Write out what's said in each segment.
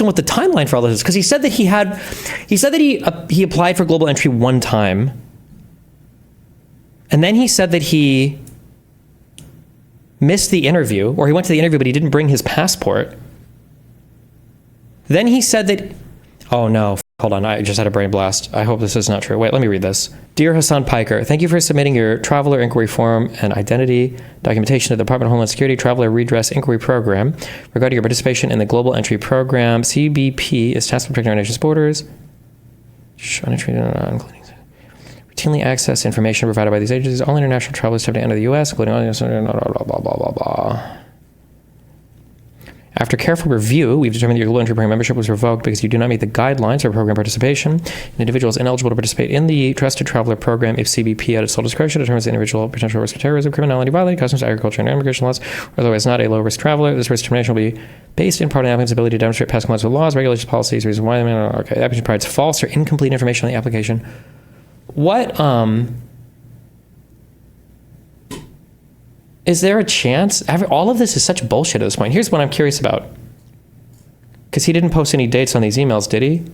on what the timeline for all this is, because he said that he applied for global entry one time, and then he said that he missed the interview, or he went to the interview but he didn't bring his passport. Then he said that, oh no, hold on, I just had a brain blast. I hope this is not true. Wait, let me read this. Dear Hasan Piker, thank you for submitting your traveler inquiry form and identity documentation to the Department of Homeland Security Traveler Redress Inquiry Program regarding your participation in the Global Entry Program. CBP is tasked with protecting our nation's borders. Routinely access information provided by these agencies. All international travelers have to enter the U.S., including all blah, blah, blah, blah, blah. After careful review, we've determined that your Global Entry Program membership was revoked because you do not meet the guidelines for program participation. An individual is ineligible to participate in the Trusted Traveler Program if CBP, at its sole discretion, determines the individual potential risk of terrorism, criminality, violating customs, agriculture, and immigration laws, or otherwise not a low-risk traveler. This risk determination will be based in part on the applicant's ability to demonstrate past compliance with laws, regulations, policies, reasons why. Okay, the applicant provides false or incomplete information on the application. What, is there a chance? All of this is such bullshit at this point. Here's what I'm curious about. Because he didn't post any dates on these emails, did he?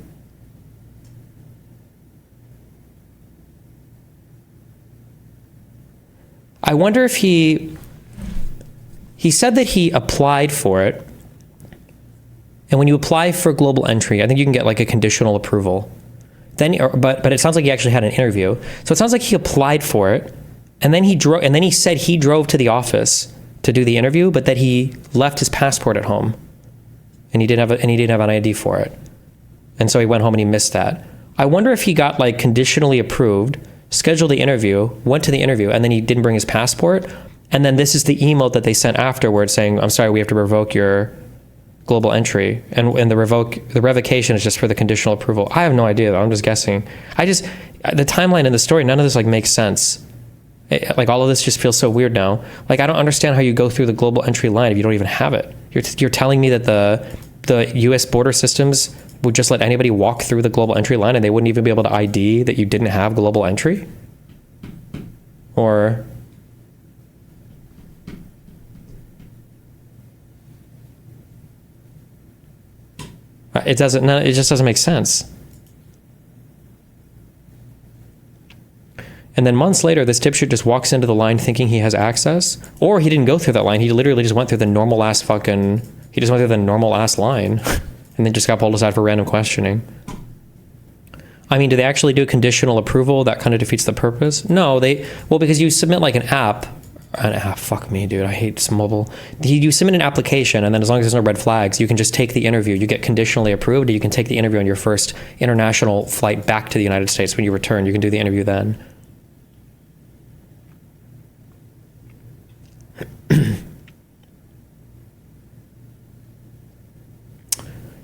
I wonder if he said that he applied for it. And when you apply for global entry, I think you can get like a conditional approval. Then, but it sounds like he actually had an interview. So it sounds like he applied for it. And then he said he drove to the office to do the interview, but that he left his passport at home, and he didn't have an ID for it, and so he went home and he missed that. I wonder if he got like conditionally approved, scheduled the interview, went to the interview, and then he didn't bring his passport, and then this is the email that they sent afterwards saying, "I'm sorry, we have to revoke your global entry," and the revocation is just for the conditional approval. I have no idea though. I'm just guessing. The timeline in the story, none of this like makes sense. Like all of this just feels so weird now. Like I don't understand how you go through the global entry line if you don't even have it. You're telling me that the U.S. border systems would just let anybody walk through the global entry line and they wouldn't even be able to ID that you didn't have global entry? Or it just doesn't make sense. And then months later, this dipshit just walks into the line thinking he has access, or he didn't go through that line. He literally just went through the normal ass line and then just got pulled aside for random questioning. I mean, do they actually do conditional approval? That kind of defeats the purpose. No, because you submit like an app, fuck me, dude, I hate mobile. You submit an application, and then as long as there's no red flags, you can just take the interview. You get conditionally approved, and you can take the interview on your first international flight back to the United States. When you return, you can do the interview then.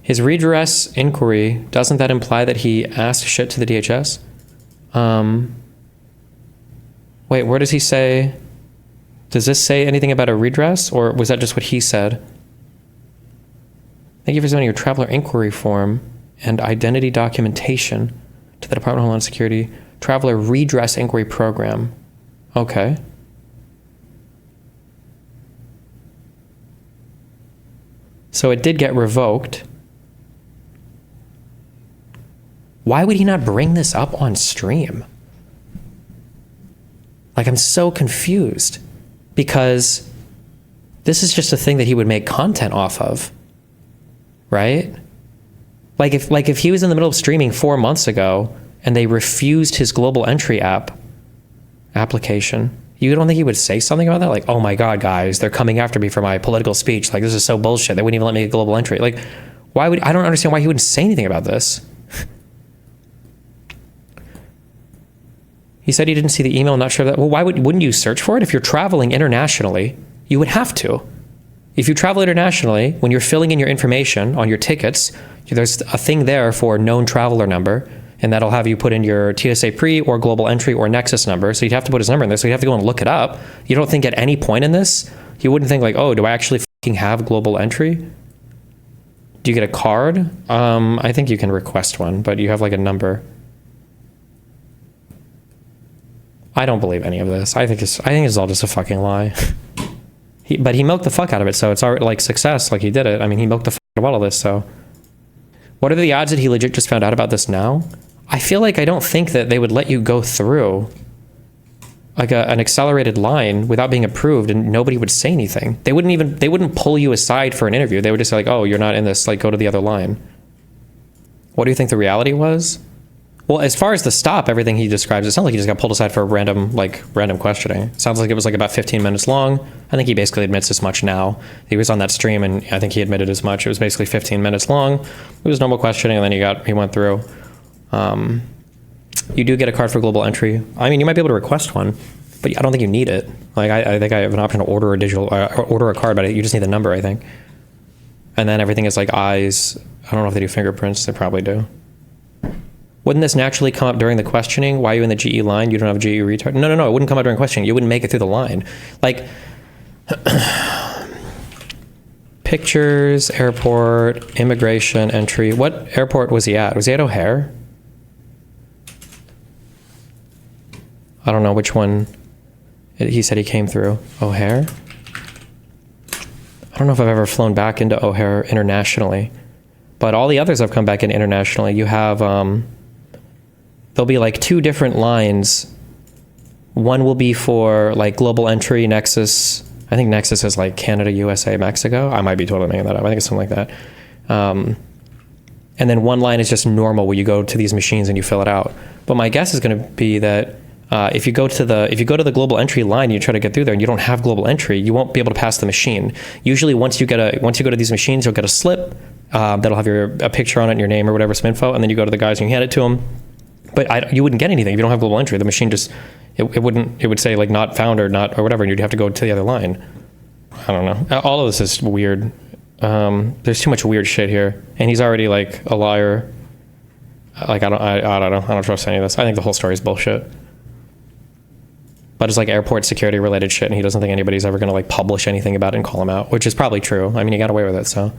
His redress inquiry, doesn't that imply that he asked shit to the DHS? Wait, where does he say? Does this say anything about a redress, or was that just what he said? Thank you for sending your traveler inquiry form and identity documentation to the Department of Homeland Security Traveler Redress Inquiry Program. Okay. So it did get revoked. Why would he not bring this up on stream? Like, I'm so confused, because this is just a thing that he would make content off of, right? Like if he was in the middle of streaming 4 months ago and they refused his global entry application, you don't think he would say something about that? Like, oh my God, guys, they're coming after me for my political speech. Like, this is so bullshit. They wouldn't even let me get global entry. Like, I don't understand why he wouldn't say anything about this. He said he didn't see the email, not sure of that. Well, wouldn't you search for it? If you're traveling internationally, you would have to. If you travel internationally, when you're filling in your information on your tickets, there's a thing there for known traveler number, and that'll have you put in your TSA pre or global entry or nexus number. So you'd have to put his number in there. So you'd have to go and look it up. You don't think at any point in this, you wouldn't think like, oh, do I actually fucking have global entry? Do you get a card? I think you can request one, but you have like a number. I don't believe any of this. I think it's all just a fucking lie. But he milked the fuck out of it, so it's already like success. Like, he did it. I mean, he milked the fuck out of all of this, so What are the odds that he legit just found out about this now? I feel like I don't think that they would let you go through like an accelerated line without being approved and nobody would say anything. They wouldn't pull you aside for an interview. They would just say like, oh, you're not in this, like go to the other line. What do you think the reality was? Well, as far as the stop, everything he describes, it sounds like he just got pulled aside for random questioning. It sounds like it was like about 15 minutes long. I think he basically admits as much now. He was on that stream and I think he admitted as much. It was basically 15 minutes long. It was normal questioning and then he went through. You do get a card for global entry. I mean, you might be able to request one, but I don't think you need it. Like I think I have an option to order order a card, but you just need the number, I think. And then everything is like eyes. I don't know if they do fingerprints. They probably do. Wouldn't this naturally come up during the questioning? Why are you in the GE line? You don't have a GE retard? No. It wouldn't come up during questioning. You wouldn't make it through the line. Like, pictures, airport, immigration, entry. What airport was he at? Was he at O'Hare? I don't know which one he said he came through. O'Hare? I don't know if I've ever flown back into O'Hare internationally, but all the others have come back in internationally. You have, there'll be like 2 different lines. One will be for like global entry, Nexus. I think Nexus is like Canada, USA, Mexico. I might be totally making that up. I think it's something like that. And then one line is just normal where you go to these machines and you fill it out. But my guess is going to be that if you go to the global entry line, you try to get through there and you don't have global entry, you won't be able to pass the machine. Usually once you go to these machines, you'll get a slip that'll have a picture on it and your name or whatever, some info, and then you go to the guys and you hand it to them. But you wouldn't get anything if you don't have global entry. The machine just it would say like not found or not or whatever, and you'd have to go to the other line. I don't know. All of this is weird. There's too much weird shit here, and he's already like a liar. Like I don't know. I don't trust any of this. I think the whole story is bullshit. But it's like airport security related shit, and he doesn't think anybody's ever gonna like publish anything about it and call him out, which is probably true. I mean, he got away with it, so.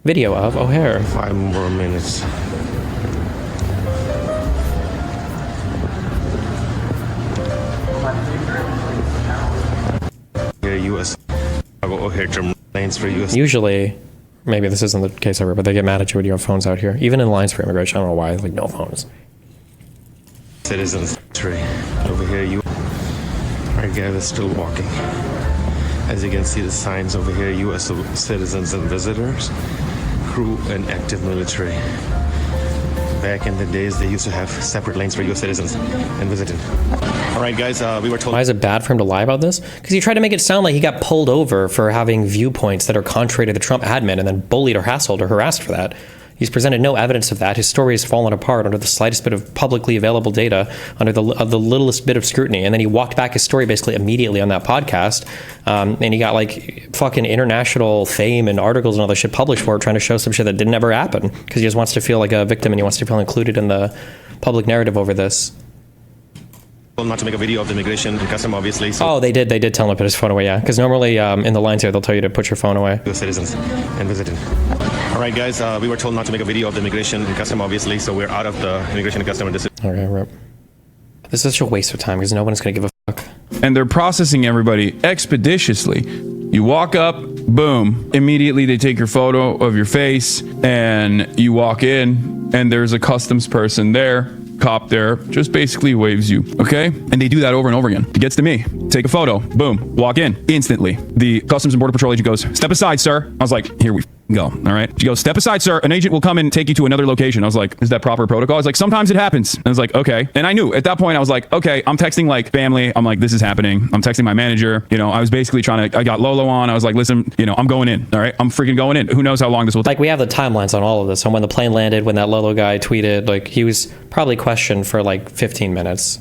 Video of O'Hare. 5 more minutes. U.S. O'Hare lanes for U.S. Usually, maybe this isn't the case ever, but they get mad at you when you have phones out here. Even in lines for immigration, I don't know why, like no phones. Citizens tree over here. Our guy is still walking. As you can see, the signs over here: U.S. citizens and visitors, crew, and active military. Back in the days, they used to have separate lanes for U.S. citizens and visiting. All right, guys, we were told. Why is it bad for him to lie about this? Because he tried to make it sound like he got pulled over for having viewpoints that are contrary to the Trump admin and then bullied or hassled or harassed for that. He's presented no evidence of that. His story has fallen apart under the slightest bit of publicly available data, under the littlest bit of scrutiny. And then he walked back his story basically immediately on that podcast. And he got like fucking international fame and articles and all that shit published for it, trying to show some shit that didn't ever happen. Because he just wants to feel like a victim and he wants to feel included in the public narrative over this. Not to make a video of the immigration and custom, obviously. So oh, they did tell him to put his phone away, yeah. Because normally in the lines here, they'll tell you to put your phone away. U.S. citizens and visiting. All right, guys, we were told not to make a video of the immigration and custom, obviously, so we're out of the immigration and custom. Okay, rip. This is such a waste of time because no one's going to give a fuck. And they're processing everybody expeditiously. You walk up, boom, immediately they take your photo of your face, and you walk in, and there's a customs person there. Cop there just basically waves you, okay? And they do that over and over again. It gets to me. Take a photo, boom, walk in instantly. The Customs and Border Patrol agent goes, "Step aside, sir." I was like, here we go, all right? She goes, "Step aside, sir. An agent will come and take you to another location." I was like, is that proper protocol? I was like, sometimes it happens. And I was like, okay. And I knew at that point, I was like, okay, I'm texting like family. I'm like, this is happening. I'm texting my manager. You know, I was basically I got Lolo on. I was like, listen, you know, I'm going in, all right? I'm freaking going in. Who knows how long this will take? Like, we have the timelines on all of this. And when the plane landed, when that Lolo guy tweeted, like, he was probably questioned for like 15 minutes.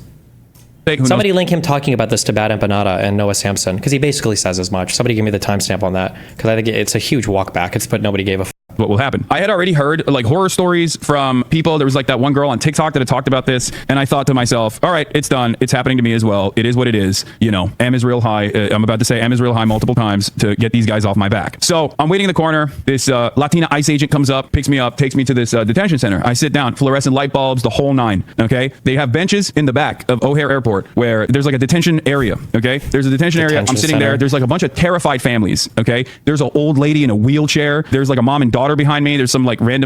Somebody link him talking about this to Bad Empanada and Noah Sampson, because he basically says as much. Somebody give me the timestamp on that, because I think it's a huge walk back. But nobody gave a what will happen. I had already heard like horror stories from people. There was like that one girl on TikTok that had talked about this, and I thought to myself, all right, it's done. It's happening to me as well. It is what it is. You know, M is real high. I'm about to say M is real high multiple times to get these guys off my back. So I'm waiting in the corner. This Latina ICE agent comes up, picks me up, takes me to this detention center. I sit down, fluorescent light bulbs, the whole nine. Okay, they have benches in the back of O'Hare Airport where there's like a detention area. Okay, there's a detention area. I'm sitting center. there. There's like a bunch of terrified families. Okay, there's an old lady in a wheelchair. There's like a mom and daughter behind me. There's some like random